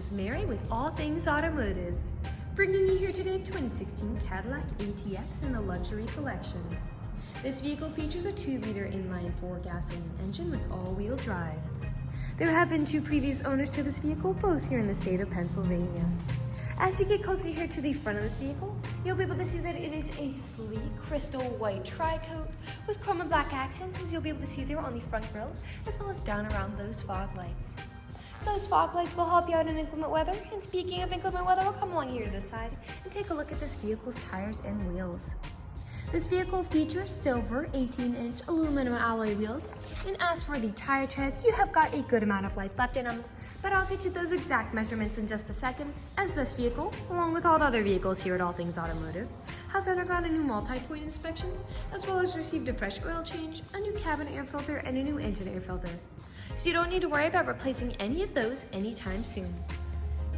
is Mary with All Things Automotive, bringing you here today 2016 Cadillac ATS in the luxury collection. This vehicle features a 2-liter inline-4 gasoline engine with all-wheel drive. There have been 2 previous owners to this vehicle, both here in the state of Pennsylvania. As we get closer here to the front of this vehicle, you'll be able to see that it is a sleek Crystal White Tricoat with chrome and black accents, as you'll be able to see there on the front grille, as well as down around those fog lights. Those fog lights will help you out in inclement weather, and speaking of inclement weather, we'll come along here to the side and take a look at this vehicle's tires and wheels. This vehicle features silver 18-inch aluminum alloy wheels, and as for the tire treads, you have got a good amount of life left in them, but I'll get you those exact measurements in just a second, as this vehicle, along with all the other vehicles here at All Things Automotive, has undergone a new multi-point inspection, as well as received a fresh oil change, a new cabin air filter, and a new engine air filter. So you don't need to worry about replacing any of those anytime soon.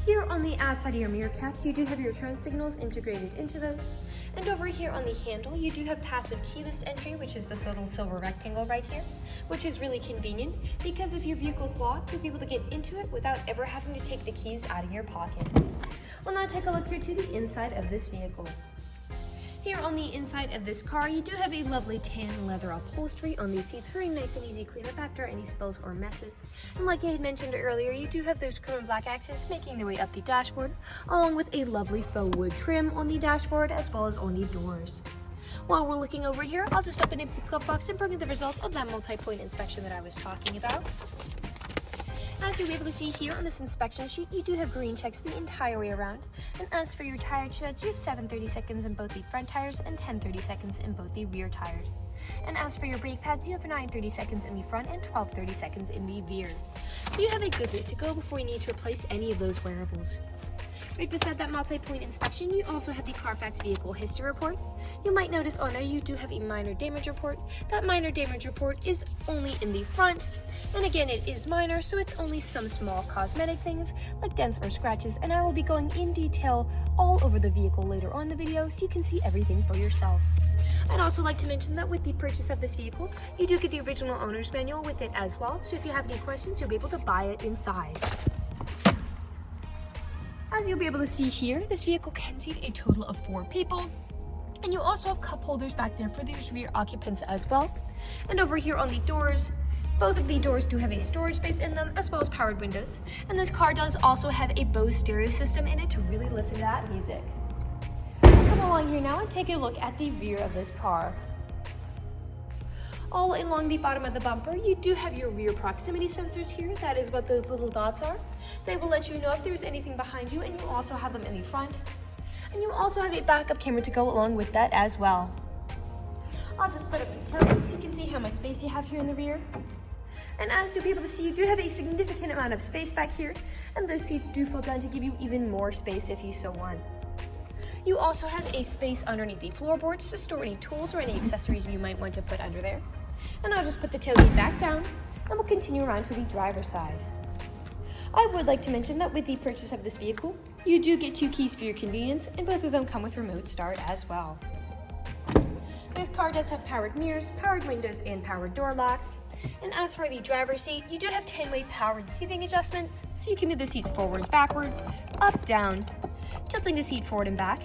Here on the outside of your mirror caps, you do have your turn signals integrated into those. And over here on the handle, you do have passive keyless entry, which is this little silver rectangle right here, which is really convenient because if your vehicle's locked, you'll be able to get into it without ever having to take the keys out of your pocket. We'll now take a look here to the inside of this vehicle. Here on the inside of this car, you do have a lovely tan leather upholstery on these seats, very nice and easy cleanup after any spills or messes. And like I had mentioned earlier, you do have those chrome and black accents making their way up the dashboard, along with a lovely faux wood trim on the dashboard as well as on the doors. While we're looking over here, I'll just open up the glove box and bring you the results of that multi-point inspection that I was talking about. As you'll be able to see here on this inspection sheet, you do have green checks the entire way around. And as for your tire treads, you have 7/30 seconds in both the front tires and 10/30 seconds in both the rear tires. And as for your brake pads, you have 9/30 seconds in the front and 12/30 seconds in the rear. So you have a good ways to go before you need to replace any of those wearables. Right beside that multi-point inspection, you also have the Carfax Vehicle History Report. You might notice on there you do have a minor damage report. That minor damage report is only in the front, and again it is minor, so it's only some small cosmetic things like dents or scratches, and I will be going in detail all over the vehicle later on in the video so you can see everything for yourself. I'd also like to mention that with the purchase of this vehicle, you do get the original owner's manual with it as well, so if you have any questions, you'll be able to buy it inside. As you'll be able to see here, this vehicle can seat a total of 4 people. And you also have cup holders back there for these rear occupants as well. And over here on the doors, both of the doors do have a storage space in them as well as powered windows. And this car does also have a BOSE stereo system in it to really listen to that music. Come along here now and take a look at the rear of this car. All along the bottom of the bumper, you do have your rear proximity sensors here. That is what those little dots are. They will let you know if there's anything behind you, and you also have them in the front. And you also have a backup camera to go along with that as well. I'll just put up the tailgate so you can see how much space you have here in the rear. And as you'll be able to see, you do have a significant amount of space back here, and those seats do fold down to give you even more space if you so want. You also have a space underneath the floorboards to store any tools or any accessories you might want to put under there. And I'll just put the tailgate back down, and we'll continue around to the driver's side. I would like to mention that with the purchase of this vehicle, you do get 2 keys for your convenience, and both of them come with remote start as well. This car does have powered mirrors, powered windows, and powered door locks. And as for the driver's seat, you do have 10-way powered seating adjustments, so you can move the seats forwards, backwards, up, down, tilting the seat forward and back,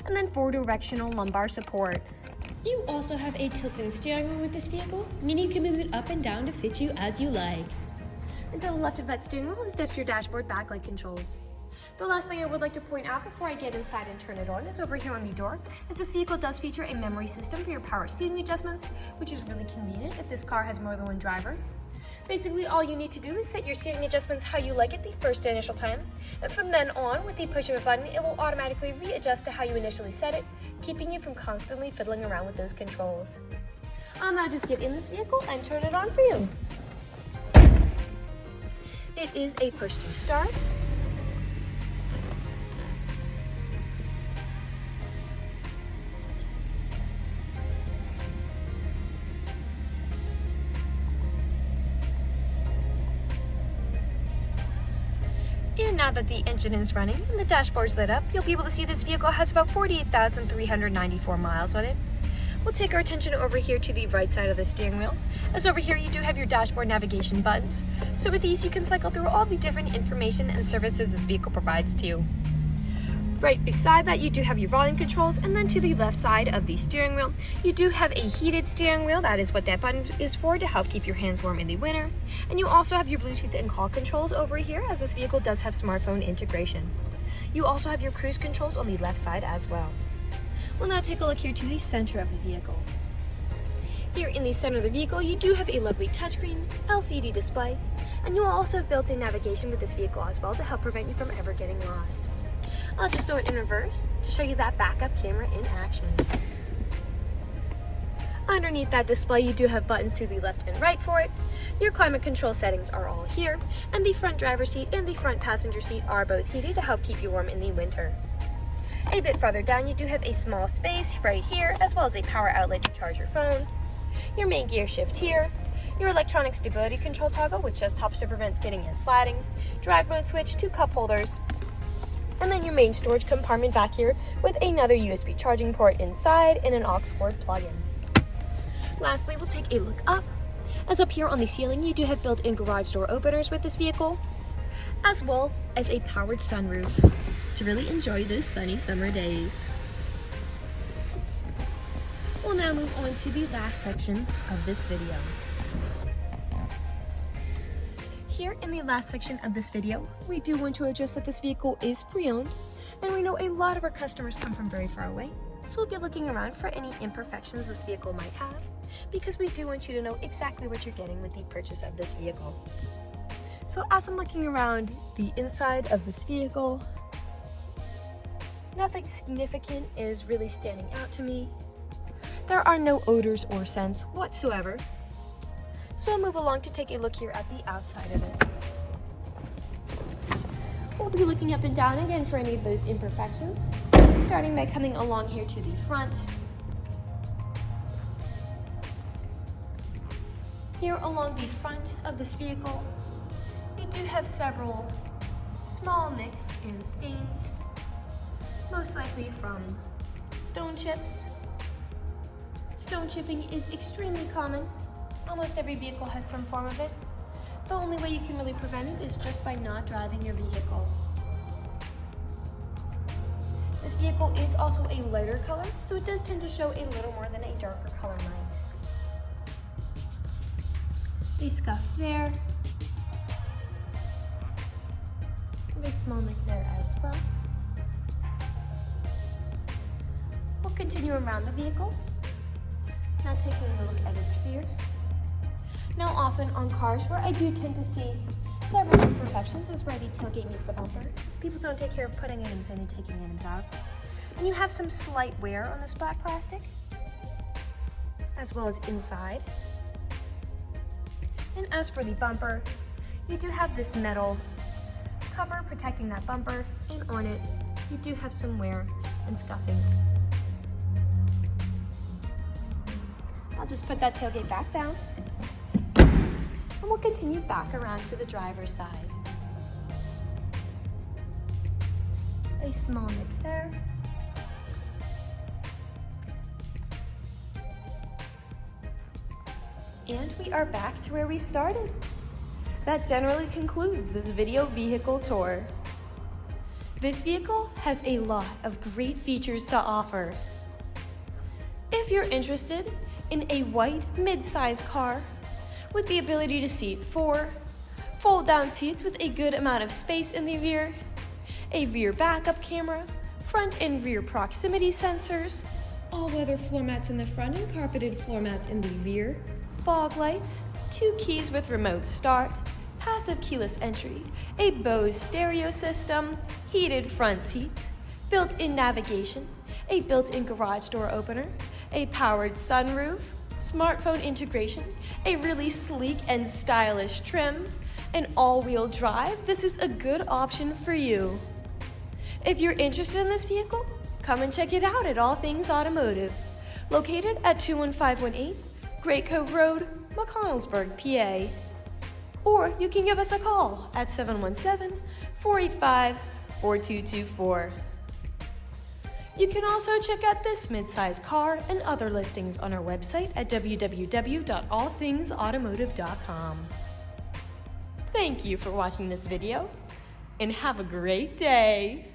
and then forward directional lumbar support. You also have a tilting steering wheel with this vehicle, meaning you can move it up and down to fit you as you like. And to the left of that steering wheel is just your dashboard backlight controls. The last thing I would like to point out before I get inside and turn it on is over here on the door, as this vehicle does feature a memory system for your power seating adjustments, which is really convenient if this car has more than one driver. Basically, all you need to do is set your seating adjustments how you like it the first initial time, and from then on, with the push of a button, it will automatically readjust to how you initially set it, keeping you from constantly fiddling around with those controls. I'll now just get in this vehicle and turn it on for you. It is a push to start. And now that the engine is running and the dashboard's lit up, you'll be able to see this vehicle has about 48,394 miles on it. We'll take our attention over here to the right side of the steering wheel. As over here you do have your dashboard navigation buttons, so with these you can cycle through all the different information and services this vehicle provides to you. Right beside that you do have your volume controls, and then to the left side of the steering wheel you do have a heated steering wheel. That is what that button is for, to help keep your hands warm in the winter. And you also have your Bluetooth and call controls over here, as this vehicle does have smartphone integration. You also have your cruise controls on the left side as well. We'll now take a look here to the center of the vehicle. Here in the center of the vehicle you do have a lovely touchscreen LCD display, and you will also have built-in navigation with this vehicle as well to help prevent you from ever getting lost. I'll just throw it in reverse to show you that backup camera in action. Underneath that display you do have buttons to the left and right for it. Your climate control settings are all here, and the front driver's seat and the front passenger seat are both heated to help keep you warm in the winter. A bit farther down you do have a small space right here, as well as a power outlet to charge your phone. Your main gear shift here, your electronic stability control toggle, which just helps to prevent skidding and sliding, drive mode switch, 2 cup holders, and then your main storage compartment back here with another USB charging port inside and an aux cord plug-in. Lastly, we'll take a look up, as up here on the ceiling you do have built-in garage door openers with this vehicle, as well as a powered sunroof to really enjoy those sunny summer days. We'll now move on to the last section of this video. Here in the last section of this video, we do want to address that this vehicle is pre-owned, and we know a lot of our customers come from very far away, so we'll be looking around for any imperfections this vehicle might have, because we do want you to know exactly what you're getting with the purchase of this vehicle. So as I'm looking around the inside of this vehicle, nothing significant is really standing out to me. There are no odors or scents whatsoever. So I'll move along to take a look here at the outside of it. We'll be looking up and down again for any of those imperfections, starting by coming along here to the front. Here along the front of this vehicle, we do have several small nicks and stains, most likely from stone chips. Stone chipping is extremely common. Almost every vehicle has some form of it. The only way you can really prevent it is just by not driving your vehicle. This vehicle is also a lighter color, so it does tend to show a little more than a darker color might. A scuff there. And a small nick there as well. We'll continue around the vehicle. Now taking a look at its rear. Now often on cars where I do tend to see several imperfections is where the tailgate meets the bumper, because people don't take care of putting items in and taking items out. And you have some slight wear on this black plastic, as well as inside. And as for the bumper, you do have this metal cover protecting that bumper, and on it you do have some wear and scuffing. I'll just put that tailgate back down, and we'll continue back around to the driver's side. A small nick there. And we are back to where we started. That generally concludes this video vehicle tour. This vehicle has a lot of great features to offer. If you're interested in a white mid-size car with the ability to seat 4, fold-down seats with a good amount of space in the rear, a rear backup camera, front and rear proximity sensors, all-weather floor mats in the front and carpeted floor mats in the rear, fog lights, 2 keys with remote start, passive keyless entry, a BOSE stereo system, heated front seats, built-in navigation, a built-in garage door opener, a powered sunroof, smartphone integration, a really sleek and stylish trim, an all-wheel drive. This is a good option for you. If you're interested in this vehicle, come and check it out at All Things Automotive, located at 21518 Great Cove Road, McConnellsburg, PA. Or you can give us a call at 717-485-4224. You can also check out this midsize car and other listings on our website at www.allthingsautomotive.com. Thank you for watching this video, and have a great day!